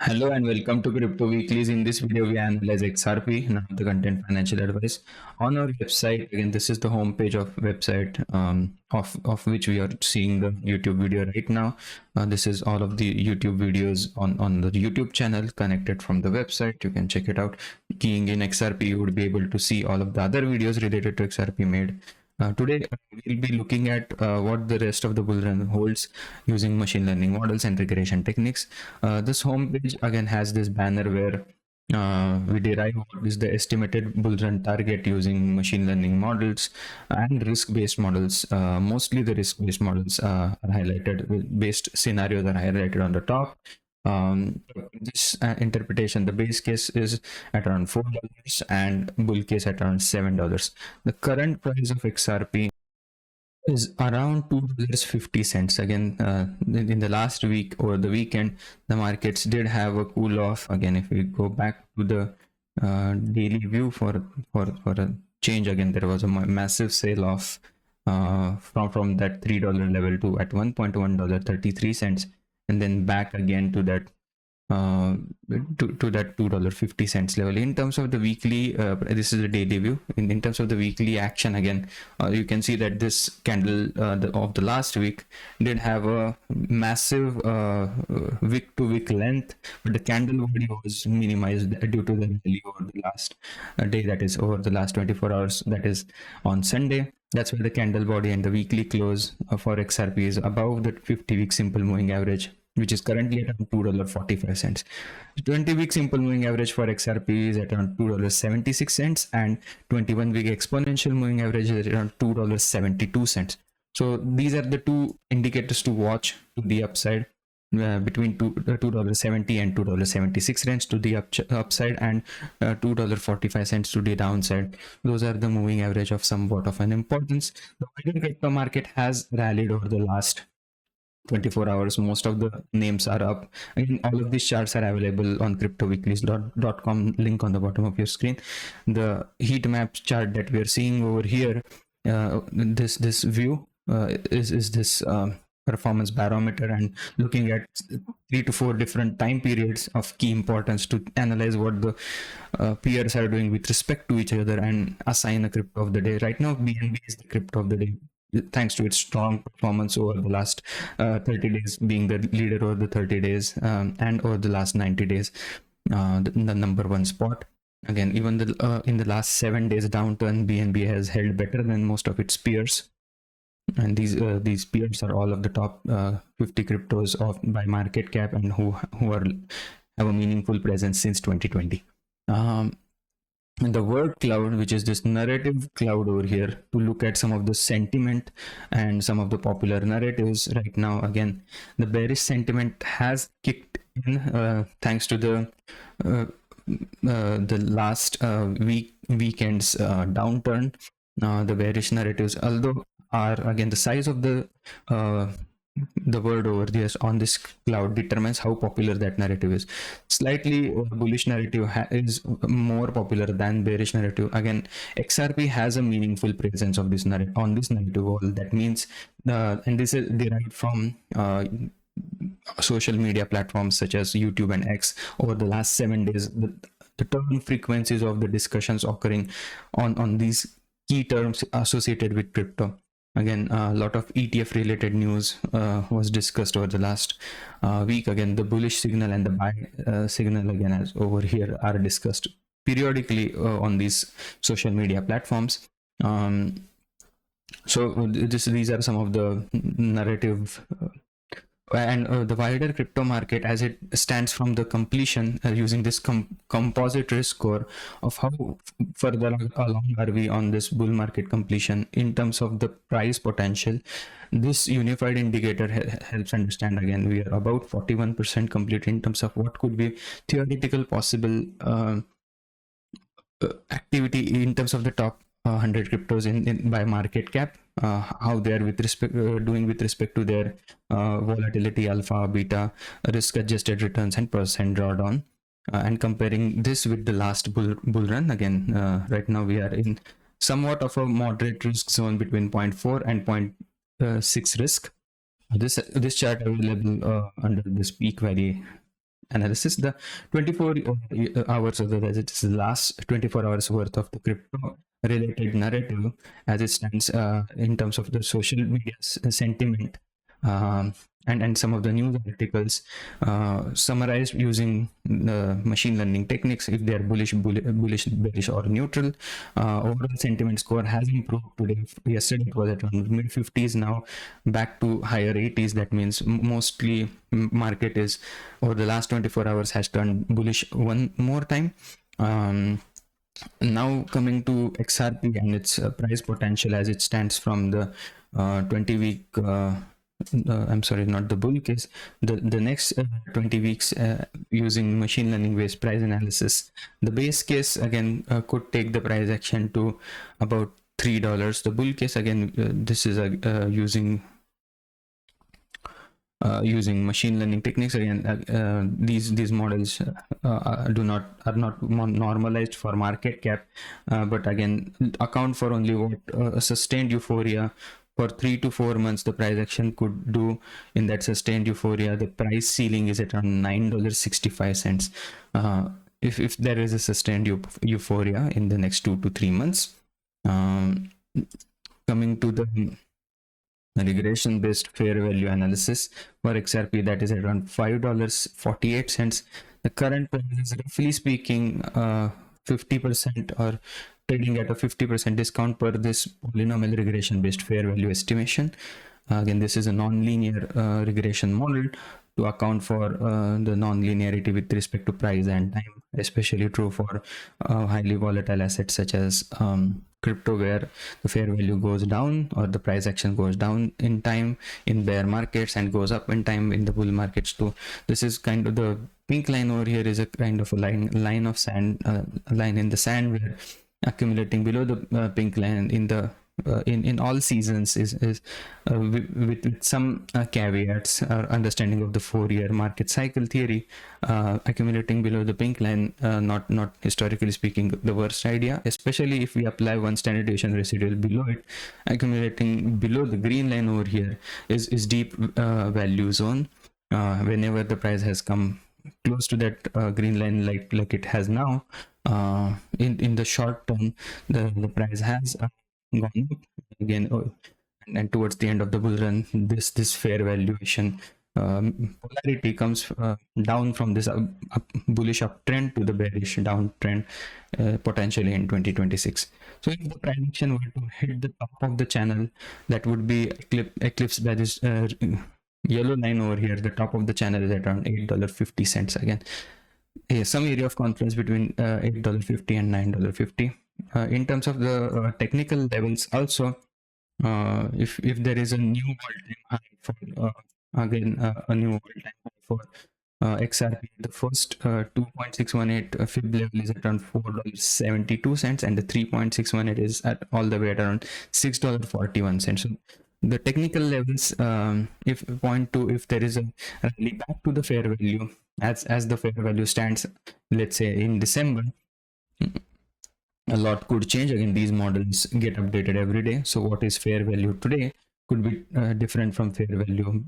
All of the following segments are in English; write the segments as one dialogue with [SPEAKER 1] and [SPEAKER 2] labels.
[SPEAKER 1] Hello and welcome to Crypto Weeklies. In this video, we analyze XRP, none of the content financial advice. On our website, again, this is the homepage of website of which we are seeing the YouTube video right now. This is all of the YouTube videos on the YouTube channel connected from the website. You can check it out. Keying in XRP, you would be able to see all of the other videos related to XRP made. Today, we'll be looking at what the rest of the bull run holds using machine learning models and regression techniques. This homepage again has this banner where we derive what is the estimated bull run target using machine learning models and risk-based models. Mostly the risk-based models are highlighted, based scenarios are highlighted on the top. This interpretation, the base case is at around $4 and bull case at around $7. The current price of XRP is around $2.50. Again, in the last week or the weekend, the markets did have a cool off. Again, if we go back to the daily view for a change, again there was a massive sale off from that $3 level to at one point $1.33, and then back again to that to that $2.50 level. In terms of the weekly, this is a daily view. In terms of the weekly action, again, you can see that this candle of the last week did have a massive wick to wick length, but the candle body was minimized due to the rally over the last day, that is over the last 24 hours, that is on Sunday. That's why the candle body and the weekly close for XRP is above the 50-week simple moving average, which is currently at around $2.45. 20-week simple moving average for XRP is at around $2.76, and 21-week exponential moving average is at around $2.72. So these are the two indicators to watch to the upside, between $2.70 and $2.76 range to the upside, and $2.45 to the downside. Those are the moving average of somewhat of an importance. The wider crypto market has rallied over the last 24 hours. Most of the names are up. Again, all of these charts are available on cryptoweeklies.com, link on the bottom of your screen. The heat map chart that we are seeing over here, this view is this performance barometer, and looking at 3 to 4 different time periods of key importance to analyze what the peers are doing with respect to each other and assign a crypto of the day. Right now, BNB is the crypto of the day, thanks to its strong performance over the last 30 days, being the leader over the 30 days, and over the last 90 days, the number one spot. Again, even in the last 7 days downturn, BNB has held better than most of its peers. And these peers are all of the top 50 cryptos by market cap, and who have a meaningful presence since 2020. The word cloud, which is this narrative cloud over here, to look at some of the sentiment and some of the popular narratives right now. Again, the bearish sentiment has kicked in thanks to the last weekend's downturn. The bearish narratives, although are, again, the size of the word over there on this cloud determines how popular that narrative is. Slightly bullish narrative is more popular than bearish narrative. Again, XRP has a meaningful presence of this narrative on this narrative wall. That means and this is derived from social media platforms such as YouTube and X. Over the last 7 days, the term frequencies of the discussions occurring on these key terms associated with crypto. Again, a lot of ETF related news was discussed over the last week. Again, the bullish signal and the buy signal, again, as over here, are discussed periodically on these social media platforms. So these are some of the narrative and the wider crypto market as it stands from the completion, using this composite risk score of how further along are we on this bull market completion in terms of the price potential. This unified indicator helps understand, again, we are about 41% complete in terms of what could be theoretical possible activity in terms of the top 100 cryptos in by market cap, how they are with respect doing with respect to their volatility, alpha, beta, risk adjusted returns, and percent drawdown, and comparing this with the last bull run. Again, right now we are in somewhat of a moderate risk zone between 0.4 and 0.6 risk. This chart available under this peak valley analysis. The 24 hours of the last 24 hours worth of the crypto related narrative as it stands in terms of the social media sentiment, and some of the news articles summarized using machine learning techniques, if they are bullish, bearish, or neutral. Overall sentiment score has improved today. Yesterday it was at around mid 50s, now back to higher 80s. That means mostly market is over the last 24 hours has turned bullish one more time. Now coming to XRP and its price potential as it stands from the 20-week I'm sorry, not the bull case, the next 20 weeks using machine learning based price analysis. The base case again could take the price action to about $3. The bull case again, this is using machine learning techniques. Again, these models are not normalized for market cap, but again account for only what a sustained euphoria for 3 to 4 months the price action could do. In that sustained euphoria, the price ceiling is at around $9.65. If there is a sustained euphoria in the next 2 to 3 months. Coming to the regression based fair value analysis for XRP, that is around $5.48. The current price is roughly speaking 50% or trading at a 50% discount per this polynomial regression based fair value estimation. Again, this is a non-linear regression model to account for the non-linearity with respect to price and time, especially true for highly volatile assets such as crypto, where the fair value goes down or the price action goes down in time in bear markets and goes up in time in the bull markets too. This is kind of the pink line over here is a kind of a line of sand, line in the sand, where accumulating below the pink line in the in all seasons is with some caveats or understanding of the Fourier market cycle theory. Accumulating below the pink line, not historically speaking the worst idea, especially if we apply one standard deviation residual below it. Accumulating below the green line over here is deep value zone. Whenever the price has come close to that green line, like it has now, in the short term, the price has gone up again, and towards the end of the bull run, this fair valuation polarity comes down from this bullish uptrend to the bearish downtrend, potentially in 2026. So if the price action were to hit the top of the channel, that would be eclipsed by this yellow line over here. The top of the channel is at around $8.50 again. Some area of confluence between $8.50 and $9.50. In terms of the technical levels also, if there is a new all-time high for a new all-time high for XRP, the first 2.618 Fib level is at around $4.72, and the 3.618 is at all the way at around $6.41. So the technical levels, if point to if there is a rally back to the fair value, as the fair value stands, let's say in December, a lot could change. Again, these models get updated every day, so what is fair value today could be different from fair value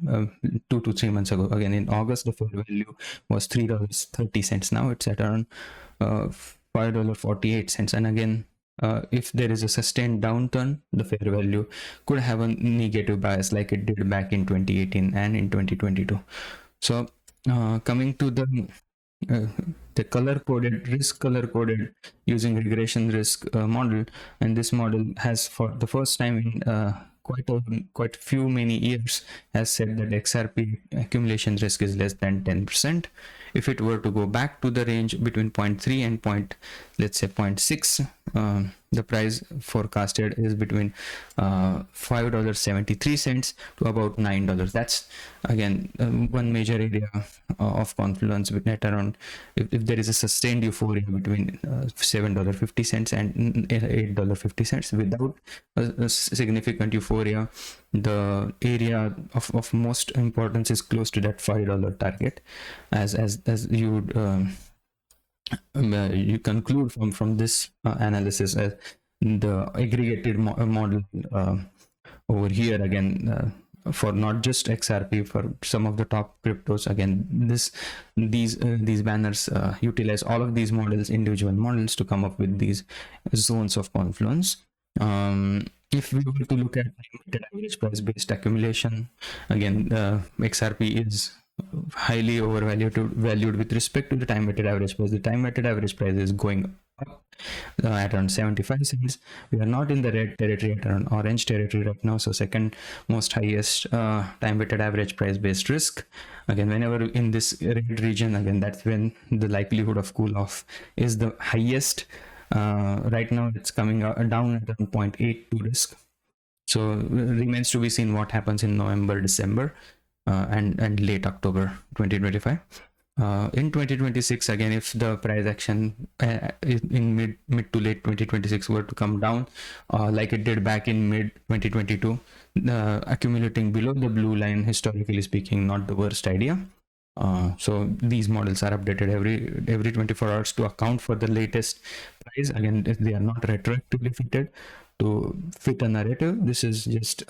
[SPEAKER 1] 2 to 3 months ago. Again, in August the fair value was $3.30. Now it's at around $5.48. And again, if there is a sustained downturn, the fair value could have a negative bias like it did back in 2018 and in 2022. So coming to the color coded using regression risk model, and this model has for the first time in quite few many years has said that XRP accumulation risk is less than 10%. If it were to go back to the range between 0.3 and let's say 0.6, the price forecasted is between $5.73 to about $9. That's again one major area of confluence with net around, if there is a sustained euphoria between $7.50 and $8.50. Without a significant euphoria, the area of most importance is close to that $5 target, as you would you conclude from this analysis. As the aggregated model over here, again for not just XRP, for some of the top cryptos. Again, these banners utilize all of these models, individual models, to come up with these zones of confluence. If we were to look at average price based accumulation, again, XRP is highly valued with respect to the time weighted average price. The time weighted average price is going up at around 75 cents. We are not in the red territory, at around orange territory right now. So second most highest time weighted average price based risk. Again, whenever in this red region, again, that's when the likelihood of cool off is the highest. Right now it's coming down at around 0.82 risk. So remains to be seen what happens in November, December, and late October 2025. In 2026, again, if the price action in mid to late 2026 were to come down like it did back in mid 2022, accumulating below the blue line, historically speaking, not the worst idea. So these models are updated every 24 hours to account for the latest price. Again, they are not retroactively fitted to fit a narrative. This is just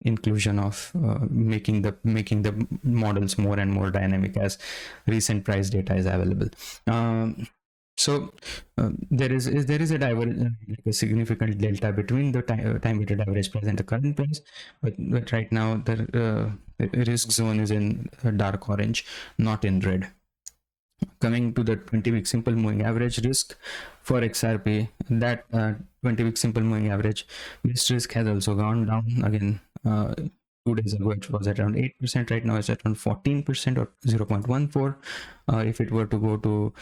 [SPEAKER 1] inclusion of making the models more and more dynamic as recent price data is available. So there is a significant delta between the time weighted average price and the current price, but right now the risk zone is in dark orange, not in red. Coming to the 20-week simple moving average risk for XRP, that 20-week simple moving average based risk has also gone down. Again, 2 days ago it was at around 8%. Right now it's at around 14% or 0.14. If it were to go to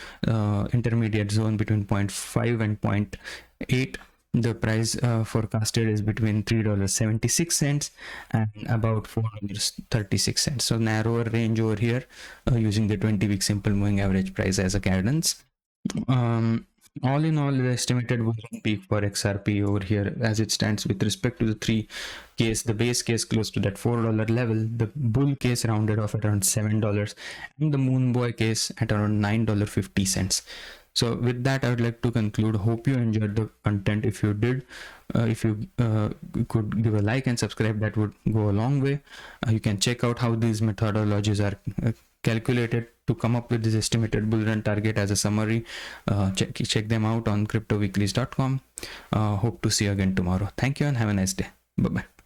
[SPEAKER 1] intermediate zone between 0.5 and 0.8, the price forecasted is between $3.76 and about $4.36. So narrower range over here, using the 20-week simple moving average price as a guidance. All in all, the estimated bull peak for XRP over here, as it stands with respect to the three case, the base case close to that $4 level, the bull case rounded off at around $7, and the moon boy case at around $9.50. So with that, I would like to conclude. Hope you enjoyed the content. If you did, if you could give a like and subscribe, that would go a long way. You can check out how these methodologies are calculated to come up with this estimated bull run target as a summary. Check them out on cryptoweeklies.com. Hope to see you again tomorrow. Thank you and have a nice day. Bye bye.